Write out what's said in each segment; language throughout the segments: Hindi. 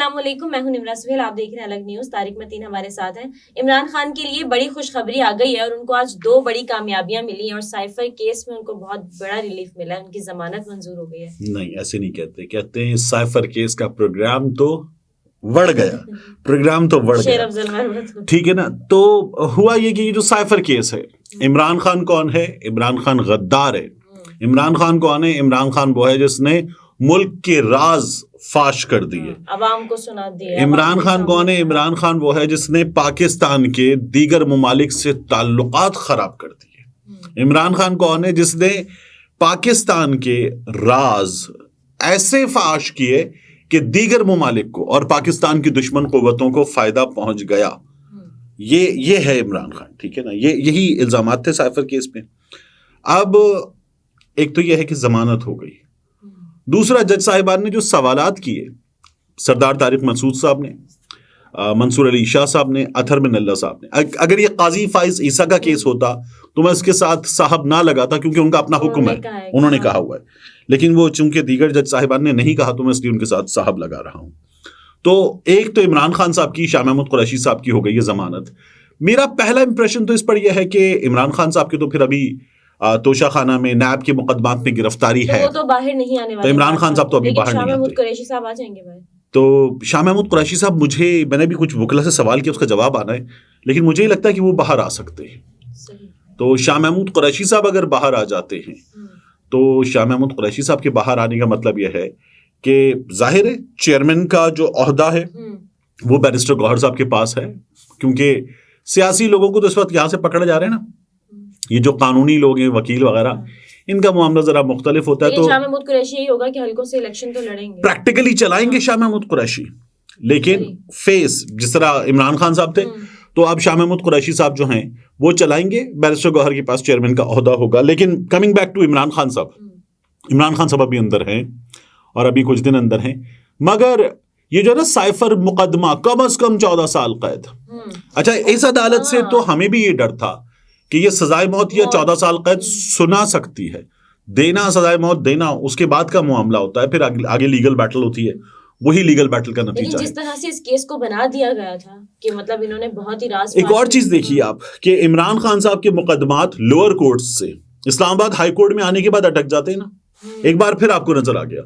अस्सलाम वालेकुम, मैं हूं निम्रा सुहेल। आप देख रहे हैं अलग न्यूज। तारिक मतीन हमारे साथ हैं। इमरान खान के लिए बड़ी खुशखबरी आ गई है और उनको आज 2 बड़ी कामयाबियां मिली हैं और साइफर केस में उनको बहुत बड़ा रिलीफ मिला है। उनकी जमानत मंजूर हो गई है। नहीं, ऐसे नहीं कहते। कहते हैं साइफर केस का प्रोग्राम तो बढ़ गया। प्रोग्राम तो बढ़ गया, ठीक है ना। तो हुआ ये कि जो साइफर केस है, इमरान खान कौन है? इमरान खान गद्दार है। इमरान खान कौन है? इमरान खान वो है जिसने मुल्क के राज फाश कर दिए, अवाम को सुना दिया। इमरान खान कौन है? इमरान खान वो है जिसने पाकिस्तान के दीगर मुमालिक से ताल्लुकात खराब कर दिए। इमरान खान कौन है? जिसने पाकिस्तान के राज ऐसे फाश किए कि दीगर मुमालिक को और पाकिस्तान की दुश्मन कुव्वतों को फायदा पहुंच गया। ये है इमरान खान, ठीक है ना। यही इल्जामात थे साइफर केस में। अब एक तो यह है कि जमानत हो गई। दूसरा, जज साहिबान ने जो सवालात किए, सरदार तारिक मसूद साहब ने, मंसूर अली शाह साहब ने, अतहर बिन अल्लाह साहब ने, अगर ये काजी फाइज ईसा का केस होता तो मैं इसके साथ साहब ना लगाता, क्योंकि उनका अपना हुक्म है, उन्होंने कहा हुआ है। लेकिन वो चूंकि दीगर जज साहिबान ने नहीं कहा तो मैं इसलिए उनके साथ साहब लगा रहा हूं। तो एक तो इमरान खान साहब की, शाह महमूद कुरैशी साहब की हो गई है जमानत। मेरा पहला इंप्रेशन तो इस पर यह है कि इमरान खान साहब की तो फिर अभी तोशा खाना में नैब के मुकदमात में गिरफ्तारी है, वो तो बाहर नहीं आने वाले। तो इमरान खान साहब तो अभी बाहर नहीं आते। कुरैशी साहब आ जाएंगे भाई। तो शाह महमूद कुरैशी साहब, मैंने भी कुछ वकला से सवाल किया, उसका जवाब आना है, लेकिन मुझे लगता है कि वो बाहर आ सकते हैं। तो शाह महमूद कुरैशी साहब अगर बाहर आ जाते हैं तो शाह महमूद कुरैशी साहब के बाहर आने का मतलब यह है कि जाहिर है चेयरमैन का जो ओहदा है वो बैरिस्टर गौहर साहब के पास है, क्योंकि सियासी लोगों को तो इस वक्त यहाँ से पकड़े जा रहे हैं ना। ये जो कानूनी लोग हैं, वकील वगैरह, इनका मामला जरा मुख्तलिफ होता है। तो शाह महमूद कुरैशी यही होगा कि हल्कों से इलेक्शन तो लड़ेंगे, प्रैक्टिकली चलाएंगे शाह महमूद कुरैशी, लेकिन फेस जिस तरह इमरान खान साहब थे, तो अब शाह महमूद कुरैशी साहब जो हैं वो चलाएंगे। बैरिस्टर गौहर के पास चेयरमैन का ओहदा होगा। लेकिन coming back to Imran Khan साहब, इमरान खान साहब अभी अंदर हैं और अभी कुछ दिन अंदर हैं, मगर ये जो है ना साइफर मुकदमा, कम से कम 14 साल कैद। अच्छा, इस अदालत से तो हमें भी ये डर था कि ये सजाए मौत या 14 साल कैद सुना सकती है। देना, सजाए मौत देना, उसके बाद का मामला होता है, फिर आगे लीगल बैटल होती है, वही लीगल बैटल का नतीजा है। जिस तरह से इस केस को बना दिया गया था कि मतलब इन्होंने बहुत ही राज। एक और चीज देखिए आप कि इमरान खान साहब के मुकदमात लोअर कोर्ट से इस्लामाबाद हाई कोर्ट में आने के बाद अटक जाते हैं ना। एक बार फिर आपको नजर आ गया,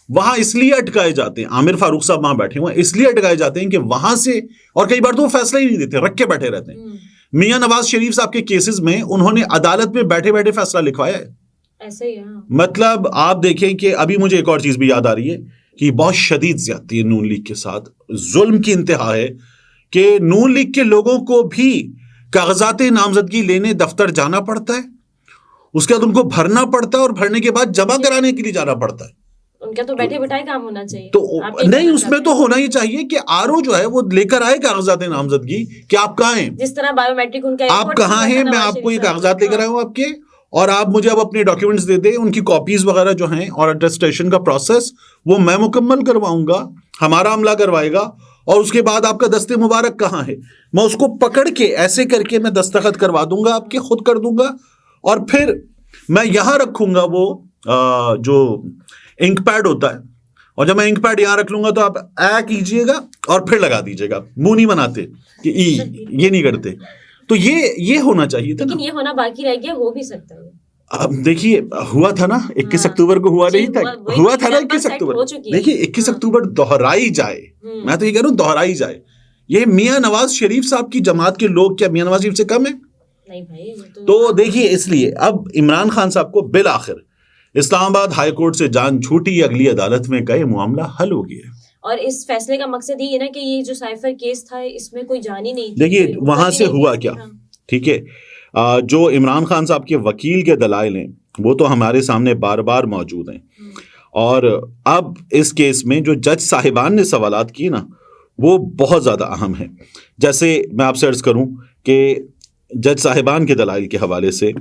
वहां इसलिए अटकाए जाते हैं, आमिर फारूक साहब वहां बैठे हुए इसलिए अटकाए जाते हैं कि वहां से, और कई बार तो वो फैसला ही नहीं देते, रख के बैठे रहते हैं। मियां नवाज शरीफ साहब के केसेस में उन्होंने अदालत में बैठे बैठे फैसला लिखवाया है। ऐसे ही है। मतलब आप देखें कि अभी मुझे एक और चीज भी याद आ रही है कि बहुत शदीद ज्यादती है नून लीग के साथ, जुल्म की इंतहा है कि नून लीग के लोगों को भी कागजात नामजदगी लेने दफ्तर जाना पड़ता है, उसके बाद उनको भरना पड़ता है और भरने के बाद जमा कराने के लिए जाना पड़ता है। उनका तो बैठे बैठाए काम होना चाहिए। तो नहीं, उसमें तो होना ही चाहिए कि आरओ जो है वो लेकर आए कागजात नामजदगी कि आप कहाँ हैं, जिस तरह बायोमेट्रिक उनका, आप कहाँ हैं, मैं आपको ये कागजात लेकर आया हूँ आपके, और आप मुझे अब अपने डॉक्यूमेंट्स दे दें, उनकी कॉपीज वगैरह जो हैं, और अटेस्टेशन का प्रोसेस वो मैं मुकम्मल करवाऊंगा, हमारा अमला करवाएगा, और उसके बाद आपका दस्ते मुबारक कहाँ है, मैं उसको पकड़ के ऐसे करके मैं दस्तखत करवा दूंगा, आपके खुद कर दूंगा, और फिर मैं यहाँ रखूंगा वो जो इंक पैड होता है, और जब मैं इंक पैड यहाँ रख लूंगा तो आप ऐ कीजिएगा और फिर लगा दीजिएगा। मुंह नहीं बनाते कि ये नहीं करते। तो ये होना चाहिए था, लेकिन ये होना बाकी रह गया, हो भी सकता है। अब देखिए, हुआ था ना 21 अक्टूबर को, हुआ नहीं था, हुआ था ना 21 अक्टूबर। देखिए 21 अक्टूबर दोहराई जाए, मैं तो ये कह रहा हूँ दोहराई जाए। ये मियां नवाज शरीफ साहब की जमात के लोग क्या मियां नवाज शरीफ से कम है? नहीं भाई। तो देखिए, इसलिए अब इमरान खान साहब को बिल आखिर इस्लामाबाद हाई कोर्ट से जान छूटी, अगली अदालत में गए, मामला हल हो गया। और इस फैसले का मकसद ये ना कि ये जो साइफर केस था इसमें कोई जान ही नहीं थी। देखिए वहां से हुआ क्या, ठीक है, जो इमरान खान साहब के वकील के दलाइल हैं वो तो हमारे सामने बार बार मौजूद हैं, और अब इस केस में जो जज साहिबान ने सवालात किए ना वो बहुत ज़्यादा अहम है। जैसे मैं आपसे अर्ज़ करूं कि जज साहिबान के दलाइल के हवाले से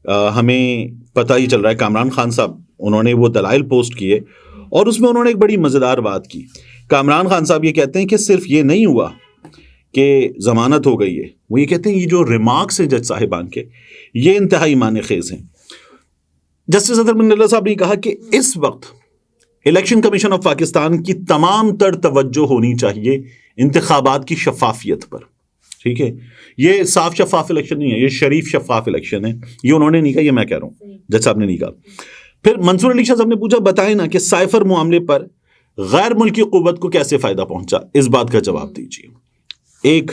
हमें पता ही चल रहा है कि कामरान खान साहब, उन्होंने वो दलाइल पोस्ट किए और उसमें उन्होंने एक बड़ी मज़ेदार बात की। कामरान खान साहब ये कहते हैं कि सिर्फ ये नहीं हुआ कि ज़मानत हो गई है, वो ये कहते हैं ये जो रिमार्क्स हैं जज साहिबान के ये इंतहाई माने खेज़ हैं। जस्टिस अतहर बिन अल्लाह साहब ने कहा कि इस वक्त इलेक्शन कमीशन ऑफ पाकिस्तान की तमाम तर तवज्जो होनी चाहिए इंतखाबात की शफाफियत पर, ठीक है। ये साफ शफाफ इलेक्शन नहीं है, ये शरीफ शफाफ इलेक्शन है। ये उन्होंने नहीं कहा, ये मैं कह रहा हूं, जज साहब ने नहीं कहा। फिर मंसूर अली शाह साहब ने पूछा, बताएं ना कि साइफर मामले पर गैर मुल्की कुव्वत को कैसे फायदा पहुंचा, इस बात का जवाब दीजिए। एक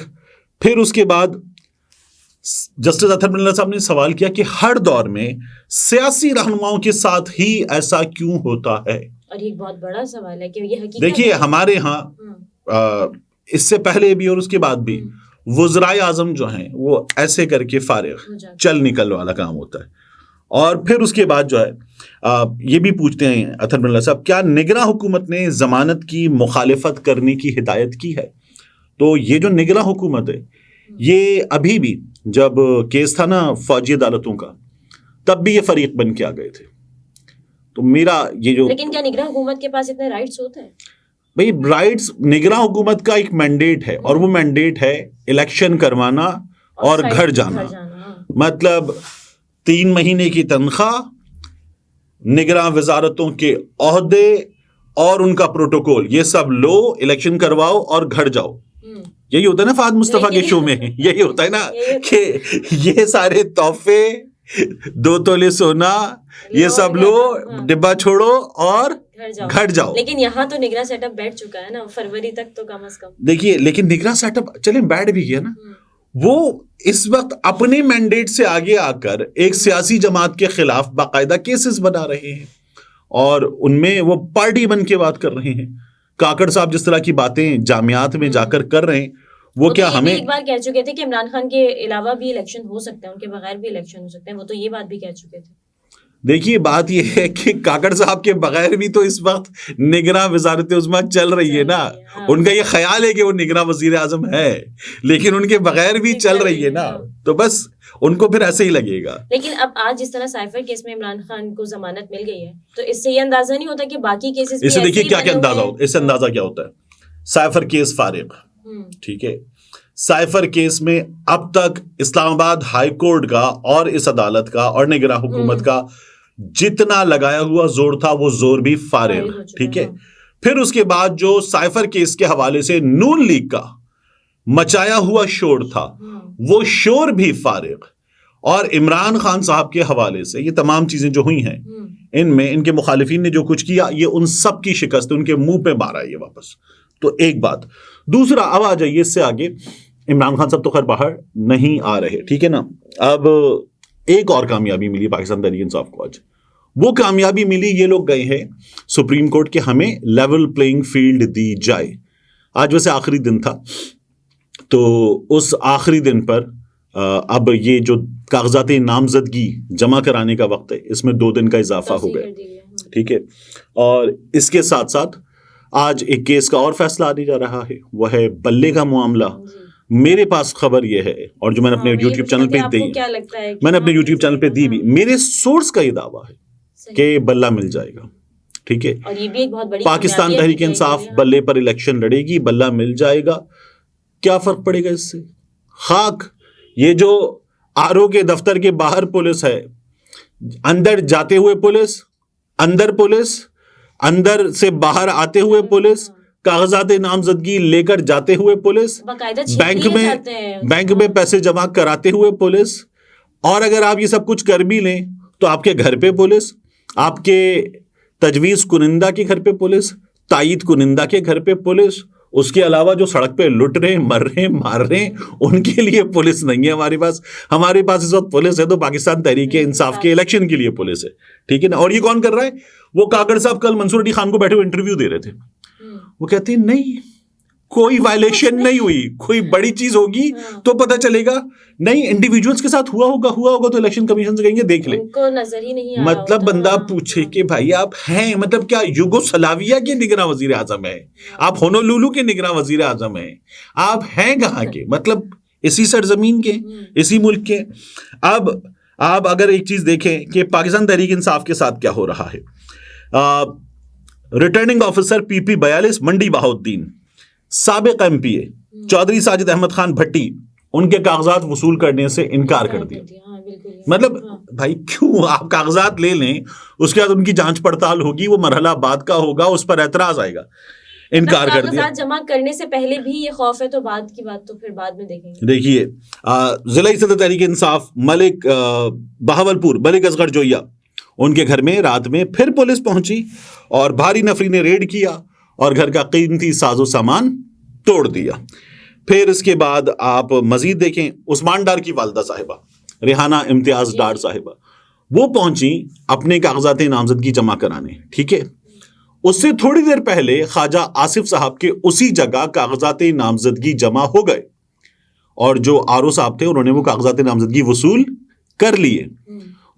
फिर उसके बाद जस्टिस अतहर बिन साहब ने सवाल किया कि हर दौर में सियासी रहनुमाओं के साथ ही ऐसा क्यों होता है। और ये एक बहुत बड़ा सवाल है कि ये हकीकत देखिए हमारे यहाँ इससे पहले भी और उसके बाद भी वज़राए आज़म जो हैं वो ऐसे करके फारिग चल निकल वाला काम होता है। और फिर उसके बाद जो है ये भी पूछते हैं अतहर बिन साहब, क्या निगरां हुकूमत ने जमानत की मुखालिफत करने की हिदायत की है। तो ये जो निगरां हुकूमत है ये अभी भी, जब केस था ना फौजी अदालतों का, तब भी ये फरीक बन के आ गए थे। तो मेरा ये जो, लेकिन क्या निगरां हुकूमत के पास इतने राइट्स होते हैं? भाई राइट्स निगरां हुकूमत का एक मैंडेट है, और वो मैंडेट है इलेक्शन करवाना और घर जाना। मतलब 3 महीने की तनख्वाह, निगरां वजारतों के ओहदे और उनका प्रोटोकॉल, ये सब लो, इलेक्शन करवाओ और घर जाओ। यही होता है ना फाद मुस्तफा के शो में, यही होता है ना कि ये सारे तोहफे, 2 तोले सोना, ये सब लो, डिब्बा छोड़ो और घर जाओ। लेकिन यहाँ तो निगरां सेटअप बैठ चुका है ना, फरवरी तक तो कम से कम। देखिए लेकिन निगरां सेटअप चले बैठ भी गया ना, वो इस वक्त अपने मैंडेट से आगे आकर एक सियासी जमात के खिलाफ बाकायदा केसेस बना रहे हैं और उनमें वो पार्टी बन के बात कर रहे हैं। काकड़ साहब जिस तरह की बातें जामियात में जाकर कर रहे हैं, वो क्या तो हमें एक बार कह चुके थे कि इमरान खान के अलावा भी इलेक्शन हो सकते हैं, उनके बगैर भी इलेक्शन हो सकते हैं, वो तो ये बात भी कह चुके थे। देखिए बात ये है कि काकड़ साहब के बगैर भी तो इस वक्त निगरां वजारत उस्मा चल रही है ना। उनका ये ख्याल है कि वो निगरां वजीर आजम है, लेकिन उनके बगैर भी चल रही है ना, तो बस उनको फिर ऐसे ही लगेगा। लेकिन अब आज जिस तरह साइफर केस में इमरान खान को जमानत मिल गई है, तो इससे ये अंदाजा नहीं होता कि बाकी केसेस इससे देखिए क्या क्या अंदाजा होता है। इससे अंदाजा क्या होता है, साइफर केस फारिग, ठीक है। साइफर केस में अब तक इस्लामाबाद हाई कोर्ट का और इस अदालत का और निगरां हुकूमत का जितना लगाया हुआ जोर था वो जोर भी फारिग, ठीक है। फिर उसके बाद जो साइफर केस के हवाले से नून लीग का मचाया हुआ शोर था, वो शोर भी फारिग। और इमरान खान साहब के हवाले से ये तमाम चीजें जो हुई हैं, इनमें इनके मुखालिफिन ने जो कुछ किया, ये उन सब की शिकस्त, उनके मुंह पे मारा ये वापस। तो एक बात। दूसरा, अब आ जाइए इससे आगे, इमरान खान साहब तो खैर बाहर नहीं आ रहे, ठीक है ना। अब एक और कामयाबी मिली पाकिस्तान तहरीक इंसाफ को आज। वो कामयाबी मिली, ये लोग गए हैं सुप्रीम कोर्ट के हमें लेवल प्लेइंग फील्ड दी जाए। आज वैसे आखिरी दिन था, तो उस आखिरी दिन पर अब ये जो कागजाती नामजदगी जमा कराने का वक्त है, इसमें 2 दिन का इजाफा हो गया, ठीक है। और इसके साथ साथ आज एक केस का और फैसला आने जा रहा है, वह है बल्ले का मामला। मेरे पास खबर यह है, और जो मैंने अपने यूट्यूब चैनल पे दी, मैंने अपने यूट्यूब चैनल पे दी भी, मेरे सोर्स का ये दावा है कि बल्ला मिल जाएगा, ठीक है। और ये भी एक बहुत बड़ी पाकिस्तान तहरीक इंसाफ बल्ले पर इलेक्शन लड़ेगी, बल्ला मिल जाएगा। क्या फर्क पड़ेगा इससे? खाक ये जो आरओ के दफ्तर के बाहर पुलिस है, अंदर जाते हुए पुलिस, अंदर पुलिस, अंदर से बाहर आते हुए पुलिस, कागजात नामजदगी लेकर जाते हुए पुलिस, बैंक में पैसे जमा कराते हुए पुलिस, और अगर आप ये सब कुछ कर भी लें तो आपके घर पे पुलिस, आपके तजवीज़ कुनिंदा के घर पे पुलिस, तायीद कुनिंदा के घर पे पुलिस, उसके अलावा जो सड़क पे लुट रहे, मर रहे, मार रहे, उनके लिए पुलिस नहीं है हमारे पास। हमारे पास इस वक्त पुलिस है तो पाकिस्तान तहरीक इंसाफ के इलेक्शन के लिए पुलिस है, ठीक है ना। और ये कौन कर रहा है? वो काकड़ साहब कल मंसूर अली खान को बैठे हुए इंटरव्यू दे रहे थे, वो कहते हैं नहीं कोई वायलेशन नहीं हुई, कोई बड़ी चीज होगी तो पता चलेगा। नहीं, इंडिविजुअल्स के साथ हुआ होगा तो इलेक्शन कमीशन से कहेंगे देख ले, उनको नजर ही नहीं आ रहा मतलब होता। बंदा पूछे कि भाई आप हैं, मतलब क्या युगोस्लाविया के निगरां वजीर आजम है, आप होनोलुलु के निगरां वजीर आजम है, आप हैं कहाँ के, मतलब इसी सरजमीन के, इसी मुल्क के। अब आप अगर एक चीज देखें कि पाकिस्तान तहरीक इंसाफ के साथ क्या हो रहा है, रिटर्निंग ऑफिसर PP 42 मंडी बहाउद्दीन, साबिक MPA चौधरी साजिद अहमद खान भट्टी, उनके कागजात वसूल करने से इनकार कर दिया। मतलब भाई क्यों, आप कागजात ले लें, उसके बाद उनकी जांच पड़ताल होगी, वो मरहला बाद का होगा, उस पर एतराज आएगा, इनकार कर दिया। जमा करने से पहले भी ये खौफ है, तो बाद की बात तो फिर बाद में देखेंगे। देखिए, जिला सदर तहरीक इंसाफ मलिक बहावलपुर मलिक असगर जोया, उनके घर में रात में फिर पुलिस पहुंची और भारी नफरी ने रेड किया और घर का कीमती साजो सामान तोड़ दिया। फिर इसके बाद आप मजीद देखें, उस्मान डार की वालदा साहिबा रेहाना इम्तियाज डार साहिबा, वो पहुंची अपने कागजात नामजदगी जमा कराने, ठीक है। उससे थोड़ी देर पहले ख्वाजा आसिफ साहब के उसी जगह कागजात नामजदगी जमा हो गए और जो आरओ साहब थे उन्होंने वो कागजात नामजदगी वसूल कर लिए।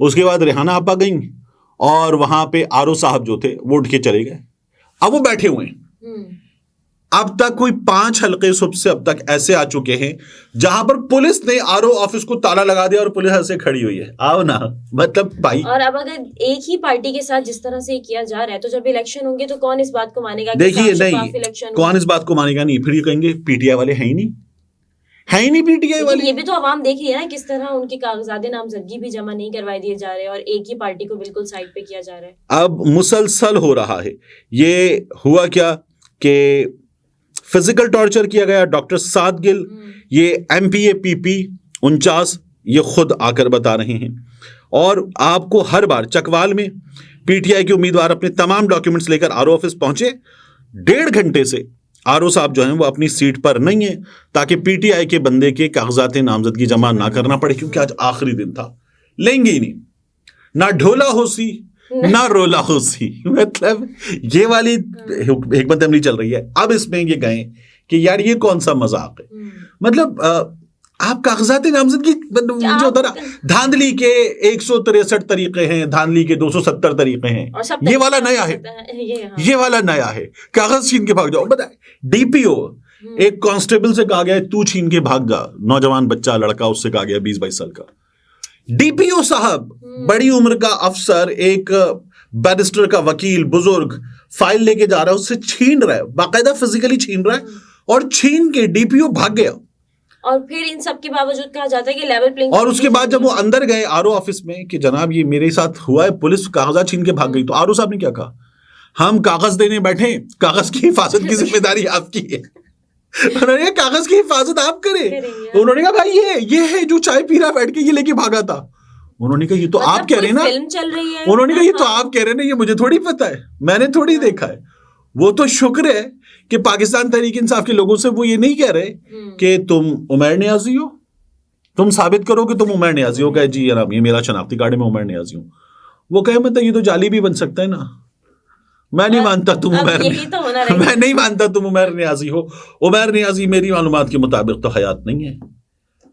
उसके बाद रेहाना आपा गई और वहां पे आरओ साहब जो थे वो उठ के चले गए। अब वो बैठे हुए हैं। अब तक कोई 5 हल्के सुबह से अब तक ऐसे आ चुके हैं जहां पर पुलिस ने आरओ ऑफिस को ताला लगा दिया और पुलिस ऐसे खड़ी हुई है, आओ ना, मतलब भाई। और अब अगर एक ही पार्टी के साथ जिस तरह से किया जा रहा है, तो जब इलेक्शन होंगे तो कौन इस बात को मानेगा? देखिए नहीं, कौन इस बात को मानेगा नहीं, फिर ये कहेंगे पीटीआई वाले हैं ही नहीं, है ही नहीं पीटीआई वाले। ये भी तो आवाम देख रही है ना किस तरह उनके कागजात नामजदगी भी जमा नहीं करवाई दिए जा रहे हैं और एक ही पार्टी को बिल्कुल साइड पे किया जा रहा है। अब मुसलसल हो रहा है। ये हुआ क्या कि फिजिकल टॉर्चर किया गया। डॉक्टर साद गिल, ये MPA PP 49, ये खुद आकर बता रहे हैं। और आपको हर बार चकवाल में PTI के उम्मीदवार अपने तमाम डॉक्यूमेंट्स लेकर आरओ ऑफिस पहुंचे। 1.5 घंटे से आरओ साहब जो हैं वो अपनी सीट पर नहीं है ताकि PTI के बंदे के कागजात नामजदगी जमा ना करना पड़े, क्योंकि आज आखिरी दिन था। लेंगे ही नहीं, ना ढोला होसी ना रोला होसी, मतलब ये वाली हिकमत अमली चल रही है। अब इसमें ये गए कि यार ये कौन सा मजाक है, मतलब आप कागजात नामजदगी जो होता ना, धांधली के 163 तरीके हैं, धांधली के 270 तरीके हैं, ये वाला नया है, ये वाला नया है। कागज छीन के भाग जाओ। बताए DPO एक कांस्टेबल से कहा गया तू छीन के भाग जा, नौजवान बच्चा लड़का, उससे कहा गया 20-22 साल का। DPO साहब बड़ी उम्र का अफसर, एक बैरिस्टर का वकील, बुजुर्ग, फाइल लेके जा रहा है, उससे छीन रहा है, बाकायदा फिजिकली छीन रहा है, और छीन के DPO भाग गया। और फिर इन सब के बावजूद कहा जाता है कि लेवल प्लेइंग। और उसके बाद जब वो अंदर गए आरओ ऑफिस में कि जनाब ये मेरे साथ हुआ है, पुलिस कागजात छीन के भाग गई, तो आरओ साहब ने क्या कहा? हम कागज देने बैठे, कागज की हिफाजत की जिम्मेदारी आपकी है। उन्होंने कागज की हिफाजत आप करें। उन्होंने कहा भाई ये है जो चाय पी रहा बैठ के, ये लेके भागा था। उन्होंने कहा ये तो आप कह रहे हैं ना, फिल्म चल रही है। उन्होंने कहा ये तो आप कह रहे हैं ना, ये मुझे थोड़ी पता है, मैंने थोड़ी देखा है। वो तो शुक्र है कि पाकिस्तान तहरीक इंसाफ के लोगों से वो ये नहीं कह रहे कि तुम उमर नियाजी हो, तुम साबित करो कि तुम उमर नियाजी हो। कहे जी जनाब ये मेरा शनाख्ती कार्ड है, मैं उमर नियाजी हूँ। वो कहे मतलब ये तो जाली भी बन सकता है ना, मैं नहीं मानता तुम उमर, मैं नहीं मानता तुम उमर नियाजी हो। उमर नियाजी मेरी मालूमात के मुताबिक तो हयात नहीं है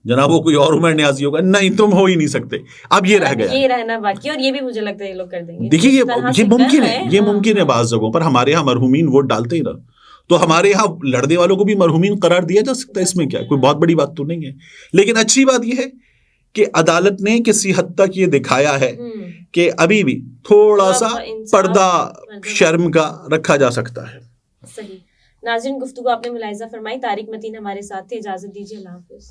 जनाब, वो कोई और उमर नियाजी होगा, नहीं तुम हो ही नहीं सकते। अब ये रह गया, ये रहना बाकी, और ये भी मुझे लगता है ये लोग कर देंगे। देखिए ये मुमकिन है, ये मुमकिन है बाज़ जगहों पर। हमारे यहाँ मरहूमीन वोट डालते ही ना, तो हमारे यहाँ लड़ने वालों को भी मरहूमीन करार दिया जा सकता है, इसमें क्या कोई बहुत बड़ी बात तो नहीं है। लेकिन अच्छी बात यह है कि अदालत ने किसी हद तक ये दिखाया है कि अभी भी थोड़ा सा पर्दा शर्म का रखा जा सकता है। सही। नाज़रीन, गुफ्तगू आपने मुलाहिज़ा फरमाई। तारिक मतीन हमारे साथ थे। इजाजत दीजिए, अल्लाह हाफ़िज़।